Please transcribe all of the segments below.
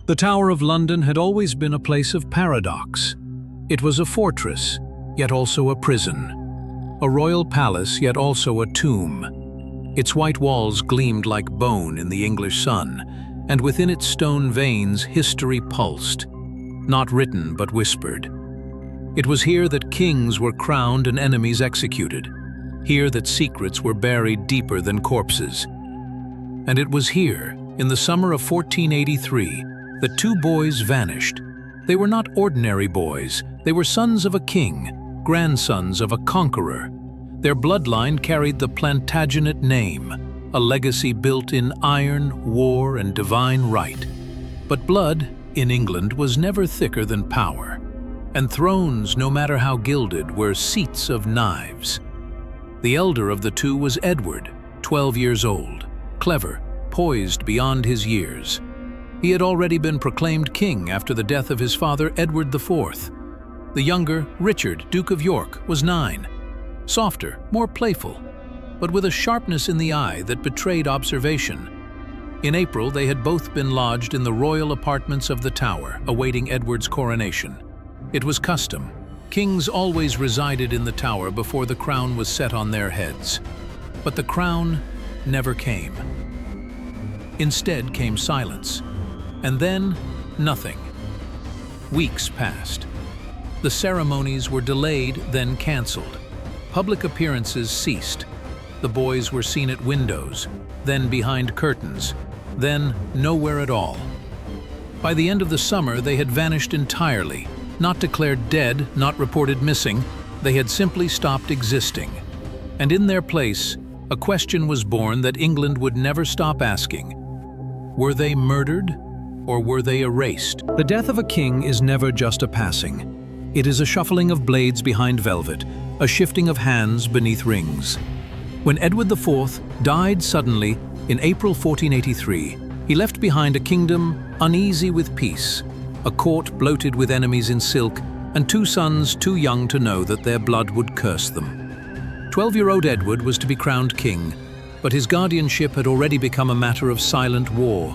The Tower of London had always been a place of paradox. It was a fortress, yet also a prison. A royal palace, yet also a tomb. Its white walls gleamed like bone in the English sun, and within its stone veins history pulsed, not written but whispered. It was here that kings were crowned and enemies executed, here that secrets were buried deeper than corpses. And it was here, in the summer of 1483, that two boys vanished. They were not ordinary boys, they were sons of a king, grandsons of a conqueror. Their bloodline carried the Plantagenet name, a legacy built in iron, war, and divine right. But blood, in England, was never thicker than power, and thrones, no matter how gilded, were seats of knives. The elder of the two was Edward, 12 years old, clever, poised beyond his years. He had already been proclaimed king after the death of his father, Edward IV. The younger, Richard, Duke of York, was 9, softer, more playful, but with a sharpness in the eye that betrayed observation. In April, they had both been lodged in the royal apartments of the Tower, awaiting Edward's coronation. It was custom. Kings always resided in the Tower before the crown was set on their heads. But the crown never came. Instead came silence. And then, nothing. Weeks passed. The ceremonies were delayed, then cancelled. Public appearances ceased. The boys were seen at windows, then behind curtains, then nowhere at all. By the end of the summer, they had vanished entirely, not declared dead, not reported missing. They had simply stopped existing. And in their place, a question was born that England would never stop asking. Were they murdered, or were they erased? The death of a king is never just a passing. It is a shuffling of blades behind velvet, a shifting of hands beneath rings. When Edward IV died suddenly in April 1483, he left behind a kingdom uneasy with peace, a court bloated with enemies in silk, and two sons too young to know that their blood would curse them. 12-year-old Edward was to be crowned king, but his guardianship had already become a matter of silent war.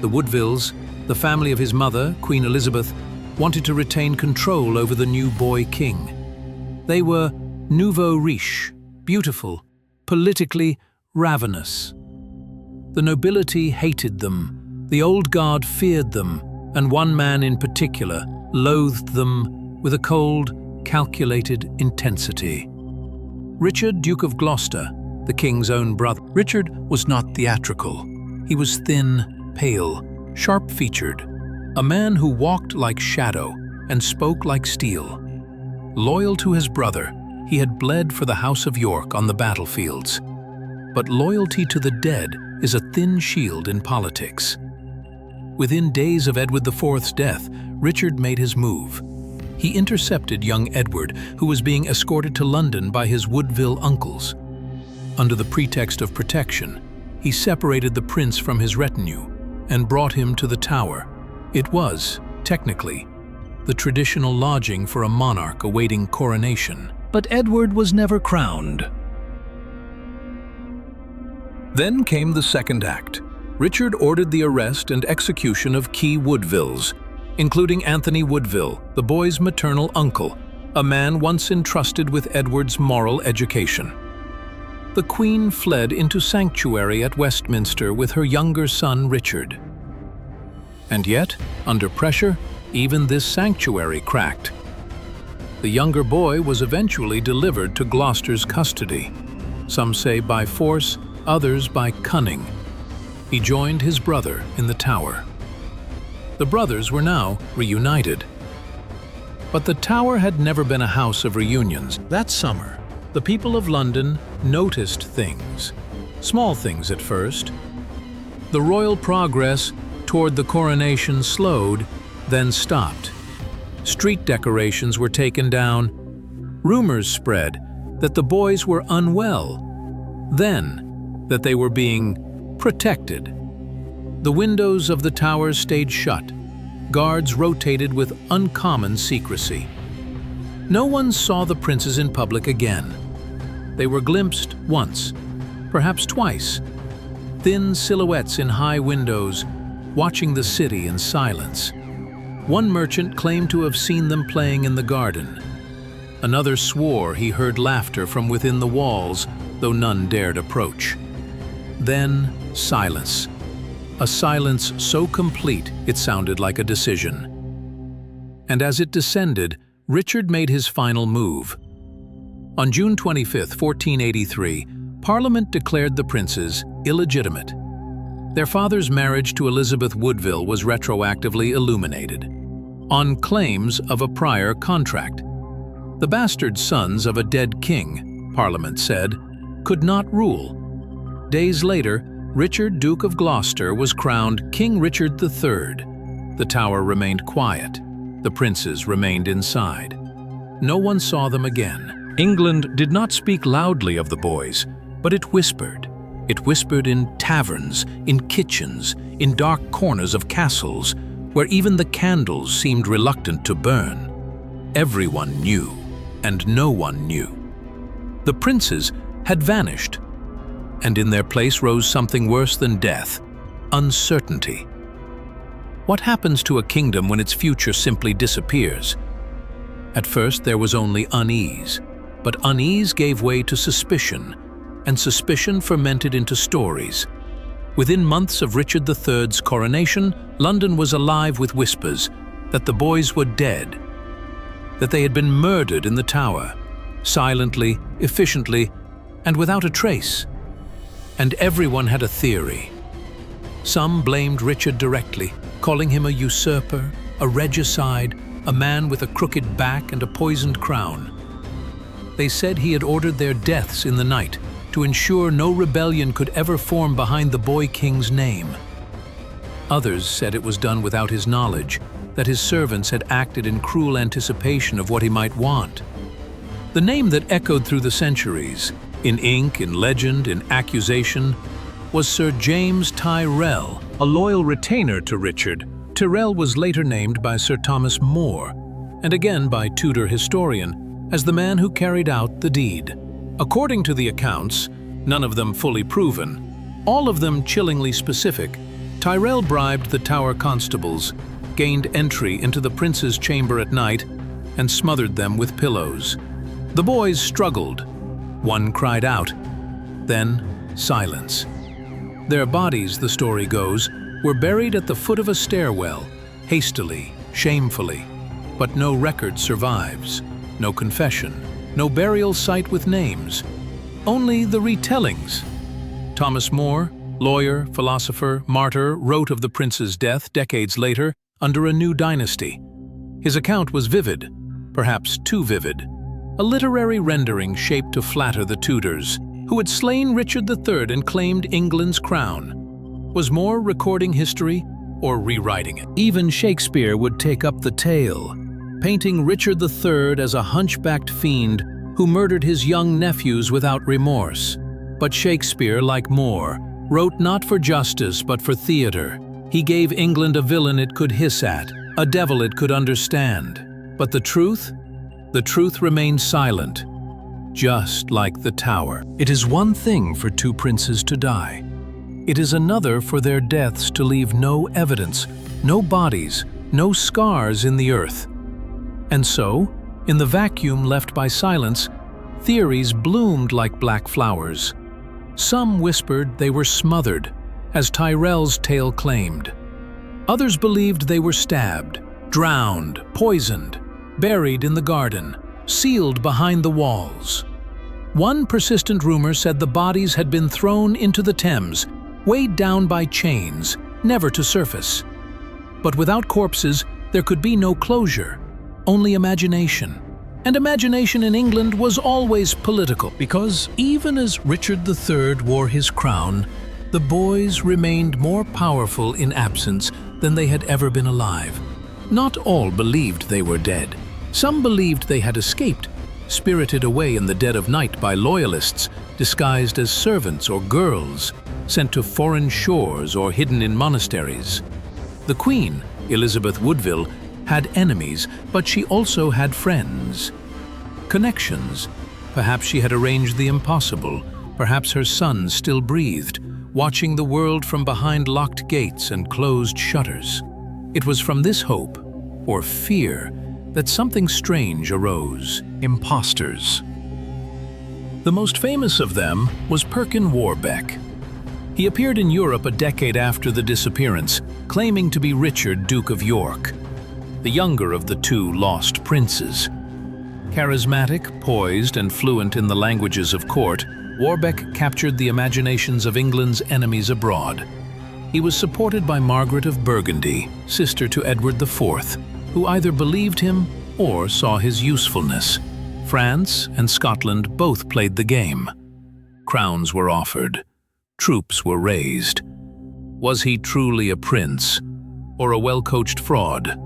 The Woodvilles, the family of his mother, Queen Elizabeth, wanted to retain control over the new boy king. They were nouveau riche, beautiful, politically ravenous. The nobility hated them, the old guard feared them, and one man in particular loathed them with a cold, calculated intensity. Richard, Duke of Gloucester, the king's own brother. Richard was not theatrical. He was thin, pale, sharp-featured, a man who walked like shadow and spoke like steel. Loyal to his brother, he had bled for the House of York on the battlefields. But loyalty to the dead is a thin shield in politics. Within days of Edward IV's death, Richard made his move. He intercepted young Edward, who was being escorted to London by his Woodville uncles. Under the pretext of protection, he separated the prince from his retinue and brought him to the Tower. It was, technically, the traditional lodging for a monarch awaiting coronation. But Edward was never crowned. Then came the second act. Richard ordered the arrest and execution of key Woodvilles, including Anthony Woodville, the boy's maternal uncle, a man once entrusted with Edward's moral education. The Queen fled into sanctuary at Westminster with her younger son Richard. And yet, under pressure, even this sanctuary cracked. The younger boy was eventually delivered to Gloucester's custody, some say by force, others by cunning. He joined his brother in the Tower. The brothers were now reunited. But the Tower had never been a house of reunions. That summer, the people of London noticed things. Small things at first. The royal progress toward the coronation slowed, then stopped. Street decorations were taken down. Rumors spread that the boys were unwell. Then, that they were being protected. The windows of the Towers stayed shut. Guards rotated with uncommon secrecy. No one saw the princes in public again. They were glimpsed once, perhaps twice. Thin silhouettes in high windows, watching the city in silence. One merchant claimed to have seen them playing in the garden. Another swore he heard laughter from within the walls, though none dared approach. Then silence. A silence so complete it sounded like a decision. And as it descended, Richard made his final move. On June 25, 1483, Parliament declared the princes illegitimate. Their father's marriage to Elizabeth Woodville was retroactively illuminated, on claims of a prior contract. The bastard sons of a dead king, Parliament said, could not rule. Days later, Richard, Duke of Gloucester, was crowned King Richard III. The tower remained quiet. The princes remained inside. No one saw them again. England did not speak loudly of the boys, but it whispered. It whispered in taverns, in kitchens, in dark corners of castles, where even the candles seemed reluctant to burn. Everyone knew, and no one knew. The princes had vanished, and in their place rose something worse than death: uncertainty. What happens to a kingdom when its future simply disappears? At first there was only unease, but unease gave way to suspicion, and suspicion fermented into stories. Within months of Richard III's coronation, London was alive with whispers that the boys were dead, that they had been murdered in the tower, silently, efficiently, and without a trace. And everyone had a theory. Some blamed Richard directly, calling him a usurper, a regicide, a man with a crooked back and a poisoned crown. They said he had ordered their deaths in the night to ensure no rebellion could ever form behind the boy king's name. Others said it was done without his knowledge, that his servants had acted in cruel anticipation of what he might want. The name that echoed through the centuries, in ink, in legend, in accusation, was Sir James Tyrrell, a loyal retainer to Richard. Tyrrell was later named by Sir Thomas More, and again by Tudor historian, as the man who carried out the deed. According to the accounts, none of them fully proven, all of them chillingly specific, Tyrrell bribed the Tower constables, gained entry into the prince's chamber at night, and smothered them with pillows. The boys struggled. One cried out. Then silence. Their bodies, the story goes, were buried at the foot of a stairwell, hastily, shamefully. But no record survives, no confession, no burial site with names, only the retellings. Thomas More, lawyer, philosopher, martyr, wrote of the prince's death decades later under a new dynasty. His account was vivid, perhaps too vivid, a literary rendering shaped to flatter the Tudors, who had slain Richard III and claimed England's crown. Was More recording history or rewriting it? Even Shakespeare would take up the tale, painting Richard III as a hunchbacked fiend who murdered his young nephews without remorse. But Shakespeare, like More, wrote not for justice but for theater. He gave England a villain it could hiss at, a devil it could understand. But the truth remained silent, just like the Tower. It is one thing for two princes to die. It is another for their deaths to leave no evidence, no bodies, no scars in the earth. And so, in the vacuum left by silence, theories bloomed like black flowers. Some whispered they were smothered, as Tyrrell's tale claimed. Others believed they were stabbed, drowned, poisoned, buried in the garden, sealed behind the walls. One persistent rumor said the bodies had been thrown into the Thames, weighed down by chains, never to surface. But without corpses, there could be no closure, only imagination. And imagination in England was always political, because even as Richard III wore his crown, the boys remained more powerful in absence than they had ever been alive. Not all believed they were dead. Some believed they had escaped, spirited away in the dead of night by loyalists, disguised as servants or girls, sent to foreign shores or hidden in monasteries. The Queen, Elizabeth Woodville, had enemies, but she also had friends. Connections. Perhaps she had arranged the impossible. Perhaps her son still breathed, watching the world from behind locked gates and closed shutters. It was from this hope, or fear, that something strange arose: imposters. The most famous of them was Perkin Warbeck. He appeared in Europe a decade after the disappearance, claiming to be Richard, Duke of York, the younger of the two lost princes. Charismatic, poised, and fluent in the languages of court, Warbeck captured the imaginations of England's enemies abroad. He was supported by Margaret of Burgundy, sister to Edward IV, who either believed him or saw his usefulness. France and Scotland both played the game. Crowns were offered. Troops were raised. Was he truly a prince, or a well-coached fraud?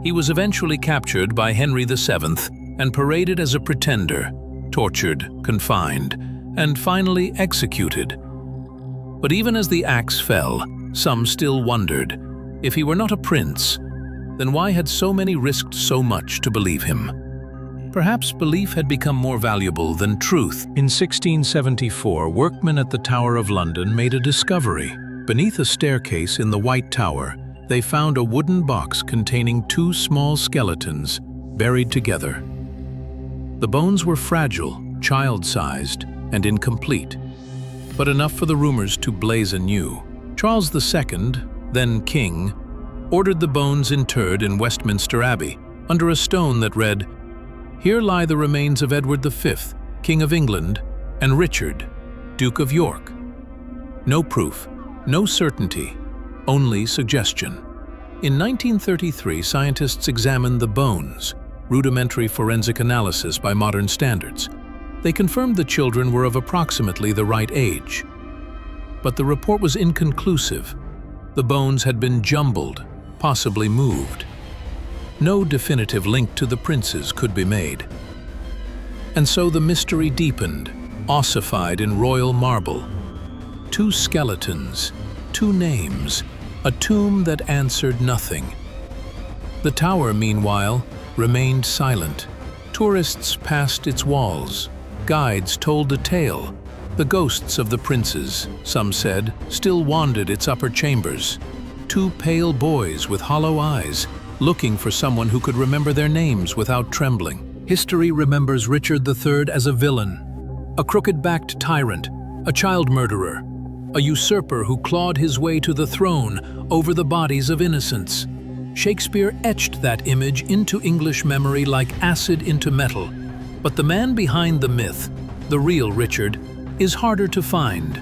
He was eventually captured by Henry VII and paraded as a pretender, tortured, confined, and finally executed. But even as the axe fell, some still wondered, if he were not a prince, then why had so many risked so much to believe him? Perhaps belief had become more valuable than truth. In 1674, workmen at the Tower of London made a discovery. Beneath a staircase in the White Tower, they found a wooden box containing two small skeletons buried together. The bones were fragile, child-sized, and incomplete, but enough for the rumors to blaze anew. Charles II, then king, ordered the bones interred in Westminster Abbey under a stone that read, "Here lie the remains of Edward V, King of England, and Richard, Duke of York." No proof, no certainty, only suggestion. In 1933, scientists examined the bones, rudimentary forensic analysis by modern standards. They confirmed the children were of approximately the right age. But the report was inconclusive. The bones had been jumbled, possibly moved. No definitive link to the princes could be made. And so the mystery deepened, ossified in royal marble. Two skeletons, two names, a tomb that answered nothing. The tower, meanwhile, remained silent. Tourists passed its walls. Guides told a tale. The ghosts of the princes, some said, still wandered its upper chambers. Two pale boys with hollow eyes, looking for someone who could remember their names without trembling. History remembers Richard III as a villain, a crooked-backed tyrant, a child murderer, a usurper who clawed his way to the throne over the bodies of innocents. Shakespeare etched that image into English memory like acid into metal. But the man behind the myth, the real Richard, is harder to find.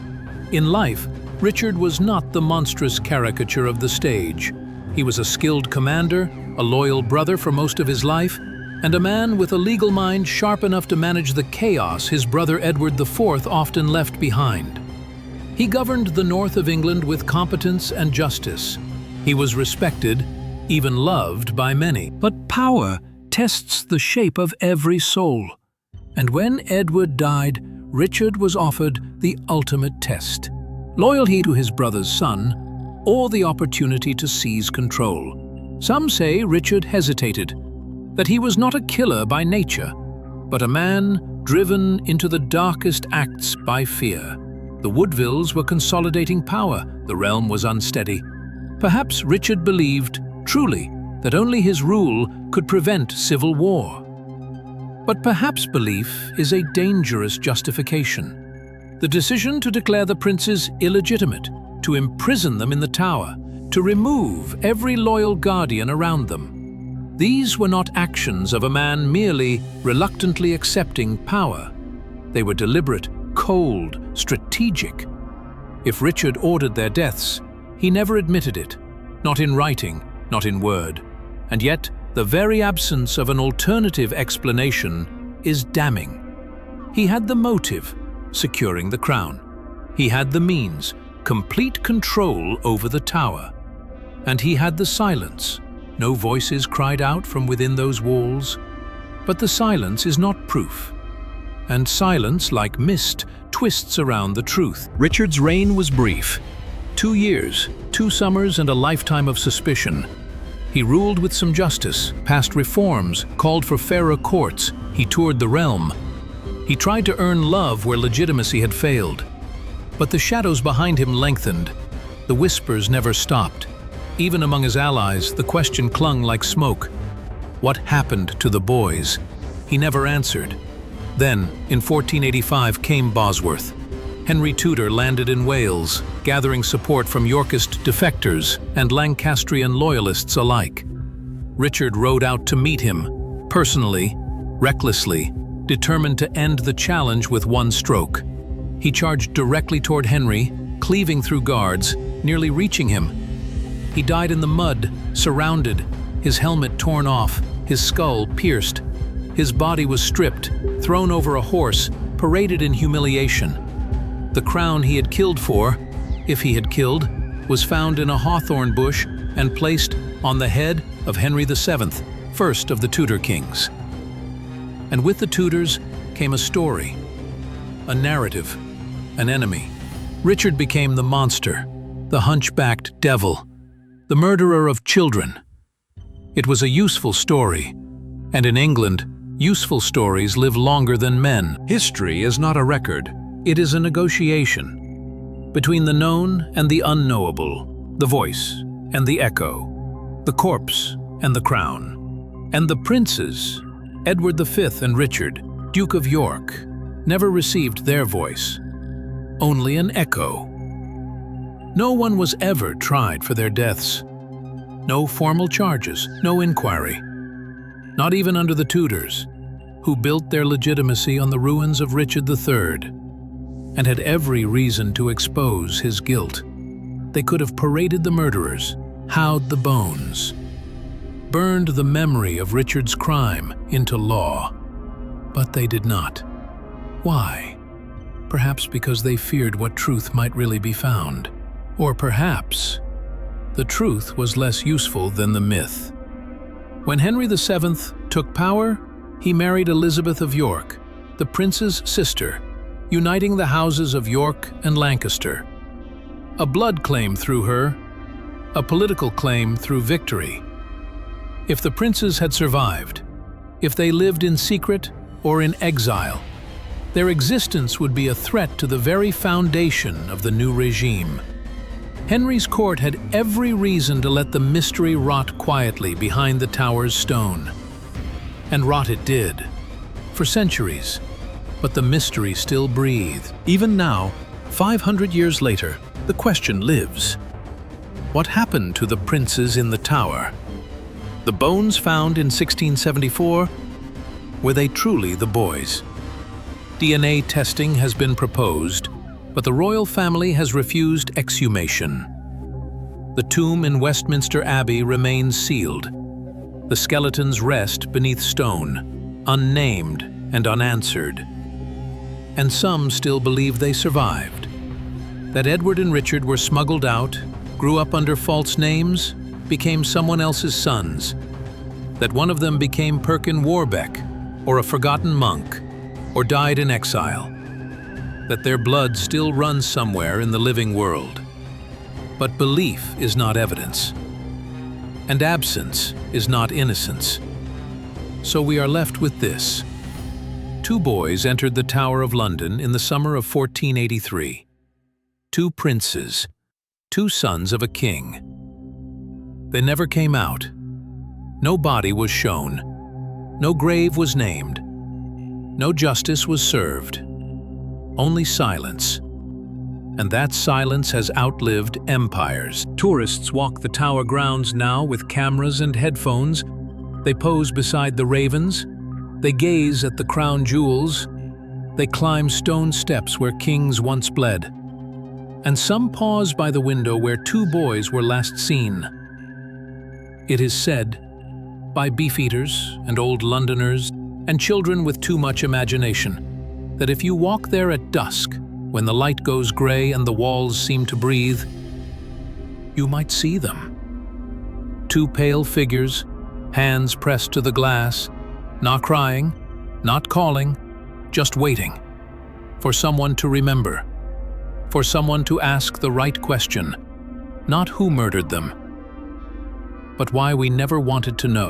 In life, Richard was not the monstrous caricature of the stage. He was a skilled commander, a loyal brother for most of his life, and a man with a legal mind sharp enough to manage the chaos his brother Edward IV often left behind. He governed the north of England with competence and justice. He was respected, even loved by many. But power tests the shape of every soul. And when Edward died, Richard was offered the ultimate test: loyalty to his brother's son, or the opportunity to seize control. Some say Richard hesitated, that he was not a killer by nature, but a man driven into the darkest acts by fear. The Woodvilles were consolidating power, the realm was unsteady. Perhaps Richard believed, truly, that only his rule could prevent civil war. But perhaps belief is a dangerous justification. The decision to declare the princes illegitimate, to imprison them in the tower, to remove every loyal guardian around them. These were not actions of a man merely reluctantly accepting power. They were deliberate, cold, strategic. If Richard ordered their deaths, he never admitted it, not in writing, not in word. And yet, the very absence of an alternative explanation is damning. He had the motive, securing the crown. He had the means, complete control over the tower. And he had the silence. No voices cried out from within those walls. But the silence is not proof. And silence, like mist, twists around the truth. Richard's reign was brief. 2 years, 2 summers, and a lifetime of suspicion. He ruled with some justice, passed reforms, called for fairer courts. He toured the realm. He tried to earn love where legitimacy had failed. But the shadows behind him lengthened. The whispers never stopped. Even among his allies, the question clung like smoke. What happened to the boys? He never answered. Then, in 1485 came Bosworth. Henry Tudor landed in Wales, gathering support from Yorkist defectors and Lancastrian loyalists alike. Richard rode out to meet him, personally, recklessly, determined to end the challenge with one stroke. He charged directly toward Henry, cleaving through guards, nearly reaching him. He died in the mud, surrounded, his helmet torn off, his skull pierced. His body was stripped, thrown over a horse, paraded in humiliation. The crown he had killed for, if he had killed, was found in a hawthorn bush and placed on the head of Henry VII, first of the Tudor kings. And with the Tudors came a story, a narrative, an enemy. Richard became the monster, the hunchbacked devil, the murderer of children. It was a useful story, and in England, useful stories live longer than men. History is not a record. It is a negotiation between the known and the unknowable, the voice and the echo, the corpse and the crown. And the princes, Edward V and Richard, Duke of York, never received their voice, only an echo. No one was ever tried for their deaths. No formal charges, no inquiry. Not even under the Tudors, who built their legitimacy on the ruins of Richard III, and had every reason to expose his guilt. They could have paraded the murderers, howled the bones, burned the memory of Richard's crime into law. But they did not. Why? Perhaps because they feared what truth might really be found. Or perhaps the truth was less useful than the myth. When Henry VII took power, he married Elizabeth of York, the prince's sister, uniting the houses of York and Lancaster. A blood claim through her, a political claim through victory. If the princes had survived, if they lived in secret or in exile, their existence would be a threat to the very foundation of the new regime. Henry's court had every reason to let the mystery rot quietly behind the tower's stone. And rot it did, for centuries. But the mystery still breathed. Even now, 500 years later, the question lives. What happened to the princes in the tower? The bones found in 1674, were they truly the boys? DNA testing has been proposed, but the royal family has refused exhumation. The tomb in Westminster Abbey remains sealed. The skeletons rest beneath stone, unnamed and unanswered. And some still believe they survived. That Edward and Richard were smuggled out, grew up under false names, became someone else's sons. That one of them became Perkin Warbeck, or a forgotten monk, or died in exile. That their blood still runs somewhere in the living world. But belief is not evidence. And absence is not innocence. So we are left with this. Two boys entered the Tower of London in the summer of 1483. Two princes, two sons of a king. They never came out. No body was shown. No grave was named. No justice was served. Only silence. And that silence has outlived empires. Tourists walk the tower grounds now with cameras and headphones. They pose beside the ravens. They gaze at the crown jewels. They climb stone steps where kings once bled. And some pause by the window where two boys were last seen. It is said, by beefeaters and old Londoners and children with too much imagination, that if you walk there at dusk, when the light goes gray and the walls seem to breathe, you might see them. Two pale figures, hands pressed to the glass, not crying, not calling, just waiting. For someone to remember. For someone to ask the right question. Not who murdered them, but why we never wanted to know.